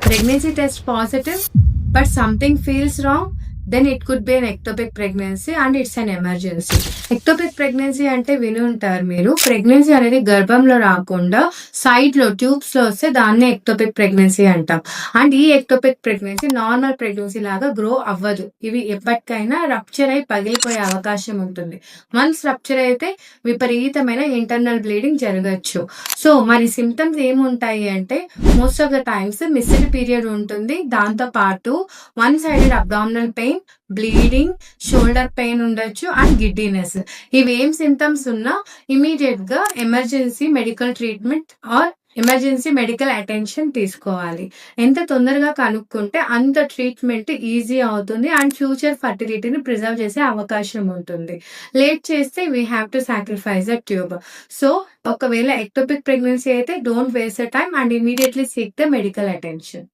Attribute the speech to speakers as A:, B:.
A: pregnancy test positive but something feels wrong, then it could be an ectopic pregnancy and it's an emergency. Ectopic pregnancy అంటే విని ఉంటారు మీరు. Pregnancy అనేది గర్భంలో రాకుండా సైడ్ లో ట్యూబ్స్ లో వస్తే దాన్నే ఎక్టోపిక్ ప్రెగ్నెన్సీ అంటాం. అండ్ ఈ ఎక్టోపిక్ ప్రెగ్నెన్సీ నార్మల్ ప్రెగ్నెన్సీ లాగా గ్రో అవ్వదు. ఇవి ఎప్పటికైనా రప్చర్ అయి పగిలిపోయే అవకాశం ఉంటుంది. వన్స్ రప్చర్ అయితే విపరీతమైన ఇంటర్నల్ బ్లీడింగ్ జరగచ్చు. సో మరి సిమ్టమ్స్ ఏముంటాయి అంటే most of the times missed period ఉంటుంది. దాంతో పాటు one sided abdominal pain, bleeding, shoulder pain ఉండొచ్చు అండ్ గిడ్డీనెస్. ఇవేం సిమ్టమ్స్ ఉన్నా ఇమీడియట్ గా emergency medical treatment are emergency medical attention తీసుకోవాలి. ఎంత తొందరగా కనుక్కుంటే అంత ట్రీట్మెంట్ ఈజీ అవుతుంది అండ్ ఫ్యూచర్ ఫర్టిలిటీని ప్రిజర్వ్ చేసే అవకాశం ఉంటుంది. లేట్ చేస్తే we have to sacrifice the tube. So ఒకవేళ ఎక్టోపిక్ ప్రెగ్నెన్సీ అయితే don't waste the time and immediately seek the medical attention.